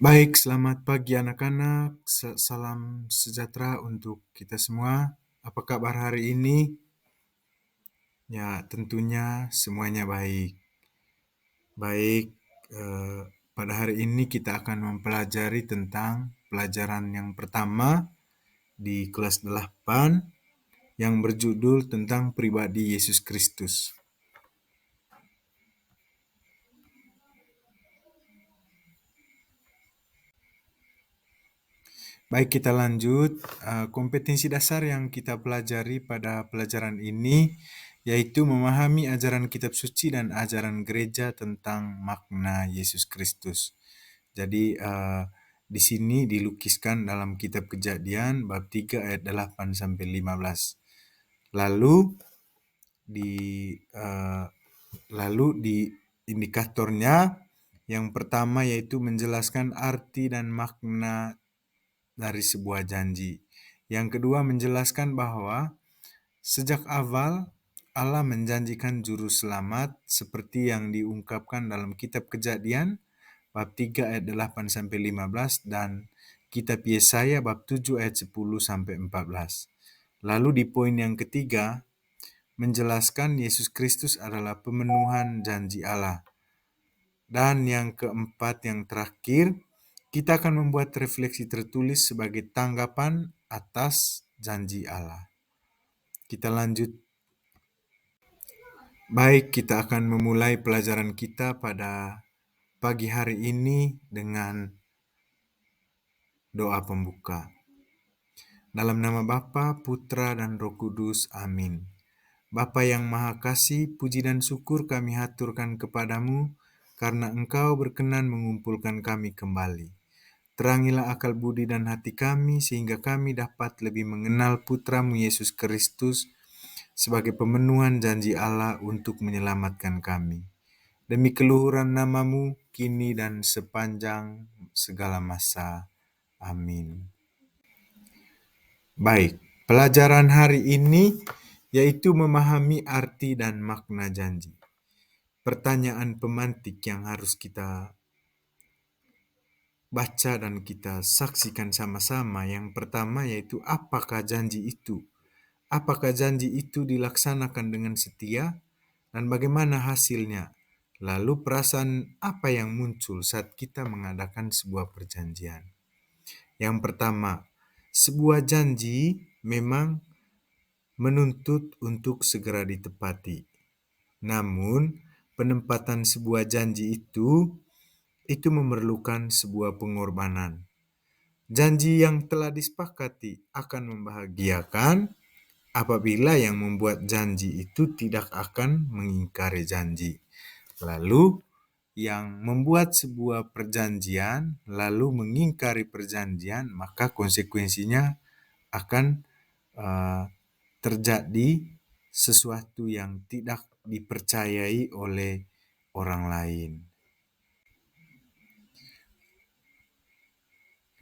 Baik, selamat pagi anak-anak. Salam sejahtera untuk kita semua. Apa kabar hari ini? Ya, tentunya semuanya baik. Baik, pada hari ini kita akan mempelajari tentang pelajaran yang pertama di kelas 8 yang berjudul tentang pribadi Yesus Kristus. Baik, kita lanjut. Kompetensi dasar yang kita pelajari pada pelajaran ini yaitu memahami ajaran kitab suci dan ajaran gereja tentang makna Yesus Kristus. Jadi di sini dilukiskan dalam kitab Kejadian bab 3 ayat 8 sampai 15. Lalu di indikatornya yang pertama yaitu menjelaskan arti dan makna dari sebuah janji. Yang kedua menjelaskan bahwa sejak awal Allah menjanjikan juru selamat seperti yang diungkapkan dalam kitab Kejadian bab 3 ayat 8 sampai 15 dan kitab Yesaya bab 7 ayat 10 sampai 14. Lalu di poin yang ketiga menjelaskan Yesus Kristus adalah pemenuhan janji Allah. Dan yang keempat, yang terakhir, kita akan membuat refleksi tertulis sebagai tanggapan atas janji Allah. Kita lanjut. Baik, kita akan memulai pelajaran kita pada pagi hari ini dengan doa pembuka. Dalam nama Bapa, Putra, dan Roh Kudus. Amin. Bapa yang Maha Kasih, puji dan syukur kami haturkan kepadamu karena Engkau berkenan mengumpulkan kami kembali. Terangilah akal budi dan hati kami sehingga kami dapat lebih mengenal Putramu Yesus Kristus sebagai pemenuhan janji Allah untuk menyelamatkan kami. Demi keluhuran namamu kini dan sepanjang segala masa. Amin. Baik, pelajaran hari ini yaitu memahami arti dan makna janji. Pertanyaan pemantik yang harus kita baca dan kita saksikan sama-sama. Yang pertama yaitu apakah janji itu? Apakah janji itu dilaksanakan dengan setia dan bagaimana hasilnya? Lalu perasaan apa yang muncul saat kita mengadakan sebuah perjanjian? Yang pertama, sebuah janji memang menuntut untuk segera ditepati. Namun, penempatan sebuah janji itu memerlukan sebuah pengorbanan. Janji yang telah disepakati akan membahagiakan apabila yang membuat janji itu tidak akan mengingkari janji. Lalu yang membuat sebuah perjanjian lalu mengingkari perjanjian, maka konsekuensinya akan terjadi sesuatu yang tidak dipercayai oleh orang lain.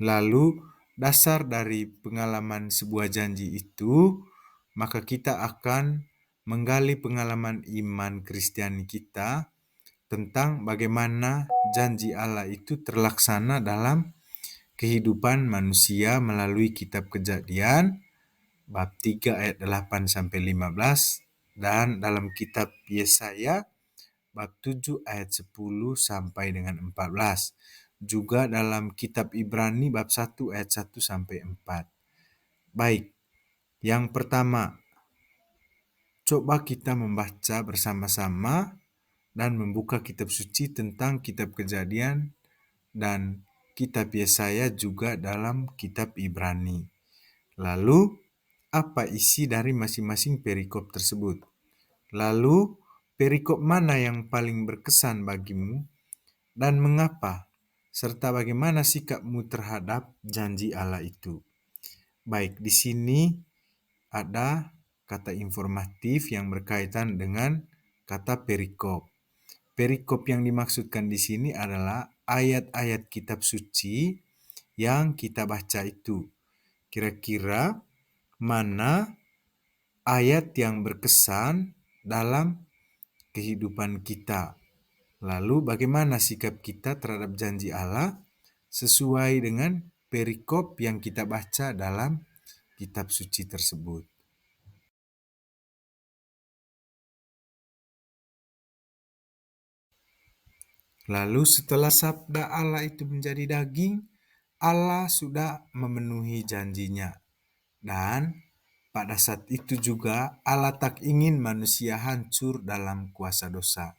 Lalu dasar dari pengalaman sebuah janji itu, maka kita akan menggali pengalaman iman Kristiani kita tentang bagaimana janji Allah itu terlaksana dalam kehidupan manusia melalui kitab Kejadian bab 3 ayat 8 sampai 15 dan dalam kitab Yesaya bab 7 ayat 10 sampai dengan 14. Juga dalam kitab Ibrani bab 1 ayat 1 sampai 4. Baik, yang pertama, coba kita membaca bersama-sama dan membuka kitab suci tentang kitab Kejadian dan kitab Yesaya juga dalam kitab Ibrani. Lalu, apa isi dari masing-masing perikop tersebut? Lalu, perikop mana yang paling berkesan bagimu dan mengapa? Serta bagaimana sikapmu terhadap janji Allah itu? Baik, di sini ada kata informatif yang berkaitan dengan kata perikop. Perikop yang dimaksudkan di sini adalah ayat-ayat kitab suci yang kita baca itu. Kira-kira mana ayat yang berkesan dalam kehidupan kita? Lalu bagaimana sikap kita terhadap janji Allah sesuai dengan perikop yang kita baca dalam kitab suci tersebut. Lalu setelah sabda Allah itu menjadi daging, Allah sudah memenuhi janjinya. Dan pada saat itu juga Allah tak ingin manusia hancur dalam kuasa dosa.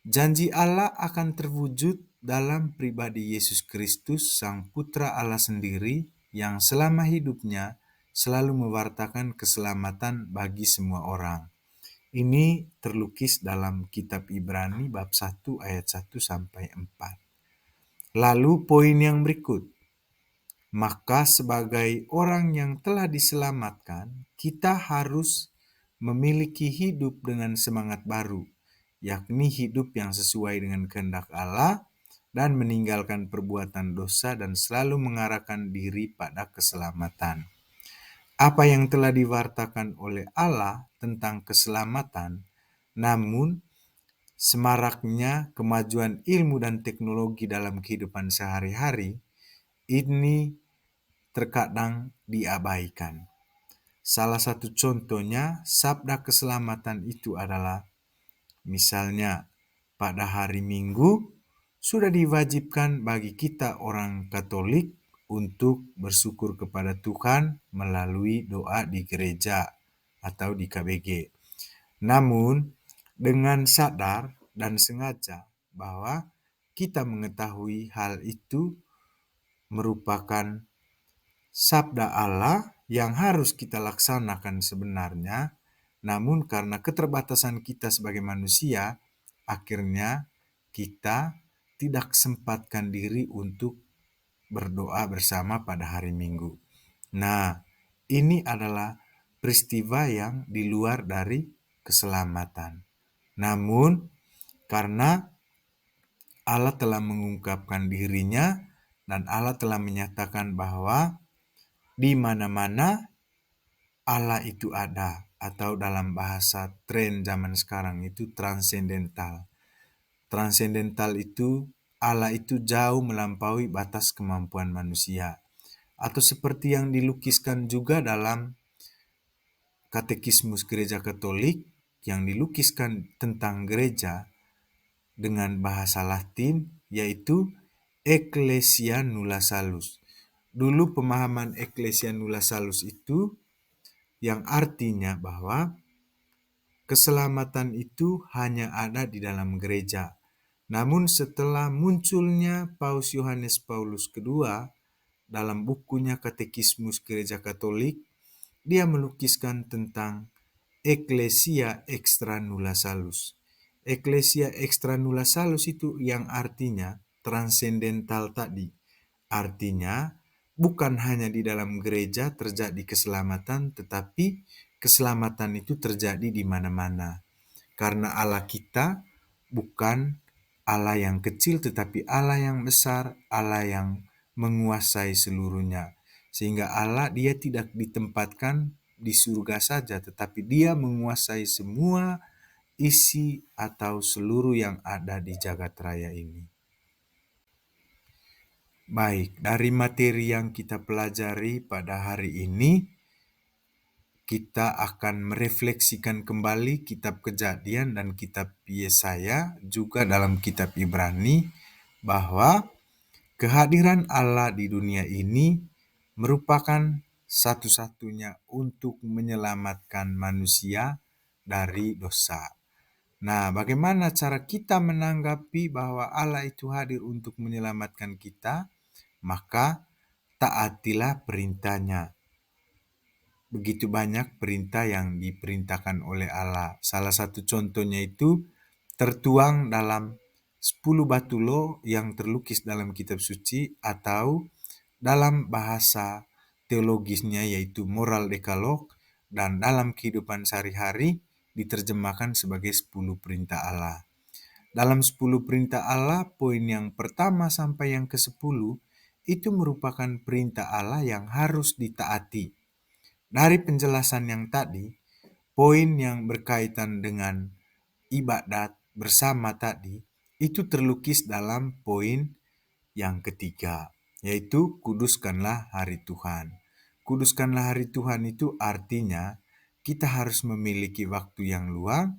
Janji Allah akan terwujud dalam pribadi Yesus Kristus, Sang Putra Allah sendiri, yang selama hidupnya selalu mewartakan keselamatan bagi semua orang. Ini terlukis dalam kitab Ibrani bab 1 ayat 1 sampai 4. Lalu poin yang berikut. Maka sebagai orang yang telah diselamatkan, kita harus memiliki hidup dengan semangat baru, yakni hidup yang sesuai dengan kehendak Allah dan meninggalkan perbuatan dosa dan selalu mengarahkan diri pada keselamatan. Apa yang telah diwartakan oleh Allah tentang keselamatan, namun semaraknya kemajuan ilmu dan teknologi dalam kehidupan sehari-hari, ini terkadang diabaikan. Salah satu contohnya, sabda keselamatan itu adalah, misalnya pada hari Minggu, sudah diwajibkan bagi kita orang Katolik untuk bersyukur kepada Tuhan melalui doa di gereja atau di KBG. Namun, dengan sadar dan sengaja bahwa kita mengetahui hal itu merupakan sabda Allah yang harus kita laksanakan sebenarnya, namun karena keterbatasan kita sebagai manusia, akhirnya kita tidak sempatkan diri untuk berdoa bersama pada hari Minggu. Nah, ini adalah peristiwa yang di luar dari keselamatan. Namun, karena Allah telah mengungkapkan dirinya dan Allah telah menyatakan bahwa di mana-mana Allah itu ada, atau dalam bahasa tren zaman sekarang itu transendental. Transendental itu Allah itu jauh melampaui batas kemampuan manusia. Atau seperti yang dilukiskan juga dalam Katekismus Gereja Katolik yang dilukiskan tentang gereja dengan bahasa Latin, yaitu Ecclesia Nulla Salus. Dulu pemahaman Ecclesia Nulla Salus itu yang artinya bahwa keselamatan itu hanya ada di dalam gereja. Namun setelah munculnya Paus Yohanes Paulus II dalam bukunya Katekismus Gereja Katolik, dia melukiskan tentang Ecclesia Extra Nulla Salus. Ecclesia Extra Nulla Salus itu yang artinya transendental tadi. Artinya bukan hanya di dalam gereja terjadi keselamatan, tetapi keselamatan itu terjadi di mana-mana. Karena Allah kita bukan Allah yang kecil, tetapi Allah yang besar, Allah yang menguasai seluruhnya. Sehingga Allah dia tidak ditempatkan di surga saja, tetapi dia menguasai semua isi atau seluruh yang ada di jagat raya ini. Baik, dari materi yang kita pelajari pada hari ini, kita akan merefleksikan kembali kitab Kejadian dan kitab Yesaya, juga dalam kitab Ibrani, bahwa kehadiran Allah di dunia ini merupakan satu-satunya untuk menyelamatkan manusia dari dosa. Nah, bagaimana cara kita menanggapi bahwa Allah itu hadir untuk menyelamatkan kita? Maka taatilah perintahnya. Begitu banyak perintah yang diperintahkan oleh Allah. Salah satu contohnya itu tertuang dalam 10 batulo yang terlukis dalam kitab suci, atau dalam bahasa teologisnya yaitu moral dekalog, dan dalam kehidupan sehari-hari diterjemahkan sebagai 10 perintah Allah. Dalam 10 perintah Allah, poin yang pertama sampai yang ke-10 itu merupakan perintah Allah yang harus ditaati. Dari penjelasan yang tadi, poin yang berkaitan dengan ibadat bersama tadi, itu terlukis dalam poin yang ketiga, yaitu kuduskanlah hari Tuhan. Kuduskanlah hari Tuhan itu artinya kita harus memiliki waktu yang luang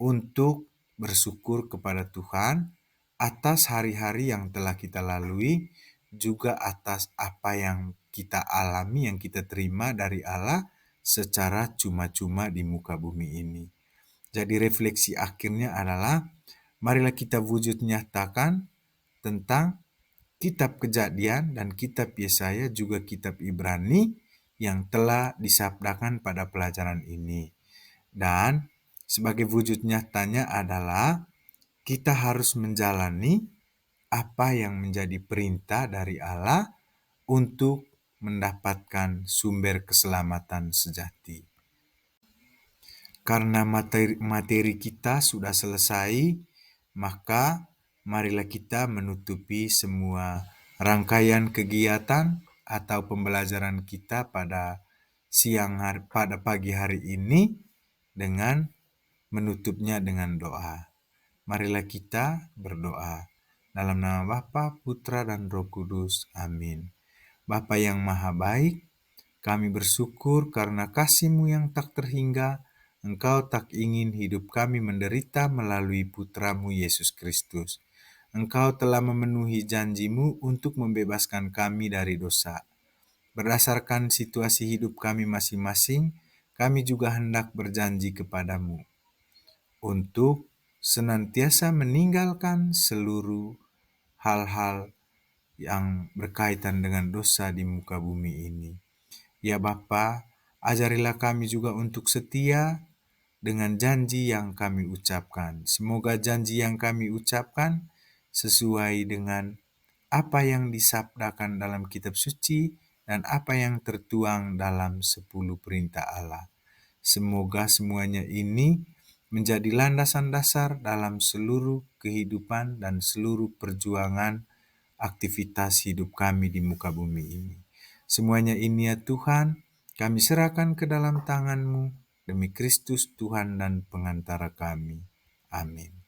untuk bersyukur kepada Tuhan atas hari-hari yang telah kita lalui, juga atas apa yang kita alami, yang kita terima dari Allah secara cuma-cuma di muka bumi ini. Jadi refleksi akhirnya adalah, marilah kita wujud nyatakan tentang kitab Kejadian dan kitab Yesaya, juga kitab Ibrani yang telah disabdakan pada pelajaran ini. Dan sebagai wujud nyatanya adalah kita harus menjalani apa yang menjadi perintah dari Allah untuk mendapatkan sumber keselamatan sejati. Karena materi kita sudah selesai, maka marilah kita menutupi semua rangkaian kegiatan atau pembelajaran kita pada pagi hari ini dengan menutupnya dengan doa. Marilah kita berdoa. Dalam nama Bapa, Putra, dan Roh Kudus. Amin. Bapa yang Maha Baik, kami bersyukur karena kasih-Mu yang tak terhingga. Engkau tak ingin hidup kami menderita melalui Putra-Mu Yesus Kristus. Engkau telah memenuhi janji-Mu untuk membebaskan kami dari dosa. Berdasarkan situasi hidup kami masing-masing, kami juga hendak berjanji kepadamu untuk senantiasa meninggalkan seluruh hal-hal yang berkaitan dengan dosa di muka bumi ini. Ya Bapa, ajarilah kami juga untuk setia dengan janji yang kami ucapkan. Semoga janji yang kami ucapkan sesuai dengan apa yang disabdakan dalam kitab suci dan apa yang tertuang dalam 10 perintah Allah. Semoga semuanya ini menjadi landasan dasar dalam seluruh kehidupan dan seluruh perjuangan aktivitas hidup kami di muka bumi ini. Semuanya ini ya Tuhan, kami serahkan ke dalam tangan-Mu demi Kristus Tuhan dan pengantara kami. Amin.